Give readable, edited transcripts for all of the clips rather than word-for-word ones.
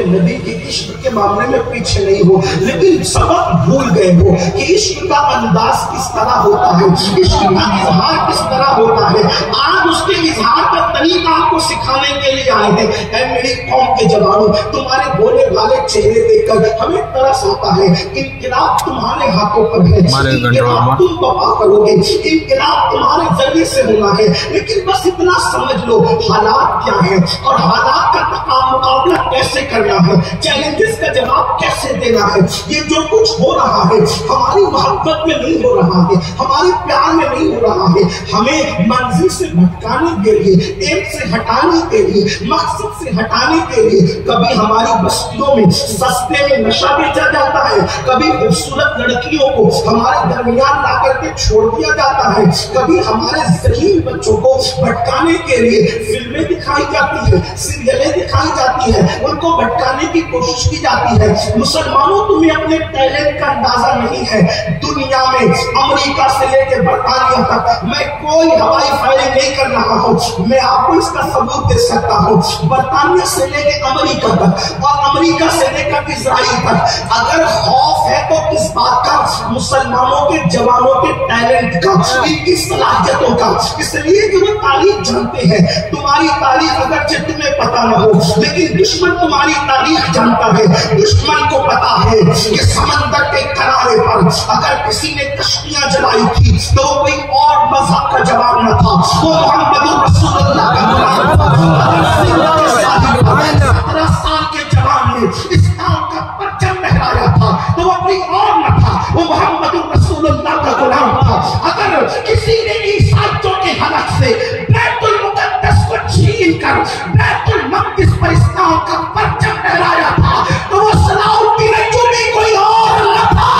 نبی کے عشق کے معاملے میں پیچھے نہیں ہو، لیکن سبق بھول گئے ہو کہ عشق کا انداز کس طرح ہوتا ہے، عشق کا اظہار کس طرح ہوتا ہے۔ آج اس کے اظہار کا طریقہ آپ کو سکھانے کے لیے آئے ہیں۔ اے میری قوم کے جوانوں، تمہارے بھولے بھالے چہرے دیکھ کر ہمیں ترس آتا ہے۔ انقلاب تمہارے ہاتھوں پر ہے، انقلاب تم بپا کرو گے، انقلاب تمہارے ذریعے سے ہونا ہے، لیکن بس اتنا سمجھ لو حالات کیا ہیں اور حالات کا مقابلہ کیسے کرنا ہے، چیلنجز کا جواب کیسے دینا ہے۔ یہ جو کچھ ہو رہا ہے ہماری محبت میں نہیں ہو رہا ہے، ہمارے پیار میں نہیں ہو رہا ہے، ہمیں منزل سے بھٹکانے کے لیے، ایک سے ہٹانے کے لیے، مقصد سے ہٹانے کے لیے کبھی ہماری بستیوں میں سستے میں نشہ بیچا جاتا ہے، کبھی خوبصورت لڑکیوں کو ہمارے درمیان لا کر کے چھوڑ دیا جاتا ہے، کبھی ہمارے ذہین بچوں کو بھٹکانے کے لیے فلمیں دکھائی جاتی ہے، سیریلیں دکھائی جاتی ہے، ان کو بھٹکانے کی کوشش کی جاتی ہے۔ مسلمانوں تمہیں اپنے ٹیلنٹ کا اندازہ نہیں ہے۔ دنیا میں امریکہ سے لے کے برطانیہ تک میں کوئی ہوائی فائرنگ نہیں کر رہا ہوں، میں آپ کو اس کا ثبوت دے سکتا ہوں۔ برطانیہ سے لے کے امریکہ تک اور امریکہ سے لے کر اسرائیل تک اگر خوف ہے تو کس بات کا؟ مسلمانوں کے جوانوں کے ٹیلنٹ کا، ان کی صلاحیتوں کا، اس لیے کہ وہ تاریخ جانتے ہیں۔ تمہاری تاریخ اگرچہ تمہیں پتا نہ ہو، لیکن دشمن تمہاری تاریخ جانتا ہے۔ دشمن کو پتا ہے کہ سمندر کے کنارے پر اگر کسی نے کشتیاں جلائی تھی تو وہ کوئی اور مذہب کا جواب نہ تھا، وہ محمد رسول اللہ کا جواب تھا۔ 17 سال کے جوان نے اسلام کا پرچم لہرایا تھا تو وہ کوئی اور نہ تھا، وہ محمد رسول اللہ کا غلام تھا۔ اگر کسی نے عیسائیوں کے حلق سے بیت المقدس کو چھین کر بیت المقدس پر اسلام کا پرچم لہرایا تھا تو وہ صلاح الدین ایوبی کوئی اور نہ تھا،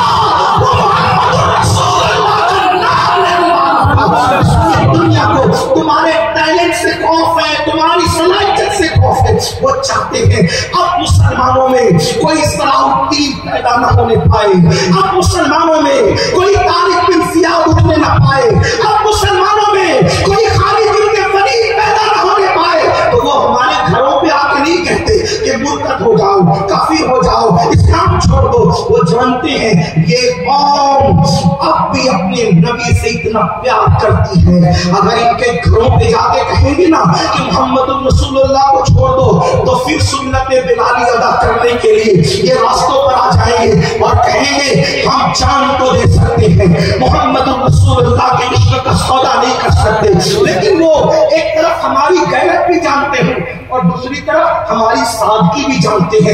وہ محمد رسول اللہ کا نام لینے والا تھا۔ دنیا کو تمہارے ٹیلنٹ سے خوف ہے، تمہاری صلاحیت سے خوف ہے۔ وہ چاہتے ہیں اب مسلمانوں میں کوئی صلاح الدین پیدا نہ ہونے پائے، اب مسلمانوں میں کوئی طارق بن زیاد اٹھنے نہ پائے، اب مسلمانوں میں کوئی خالد بن ولید پیدا نہ ہونے پائے۔ تو وہ ہمارے گھروں پہ آ کے نہیں کہتے کہ مرتد ہو جاؤ، کافر ہو جاؤ، اسلام چھوڑ دو۔ وہ جانتے ہیں یہ قوم اب بھی اپنے نبی سے اتنا پیار کرتی ہے، اگر ان کے گھروں پہ جا کے کہیں گے نا کہ محمد رسول اللہ کو چھوڑ دو تو پھر سنت بلالی ادا کرنے کے لیے یہ راستوں پر آ جائیں گے اور کہیں گے ہم جان تو دے سکتے ہیں، محمد رسول اللہ کے عشق کا سودا نہیں کر سکتے، لیکن وہ ایک طرف ہماری غیرت بھی جانتے ہیں اور دوسری طرف ہماری سادگی بھی جانتے ہیں۔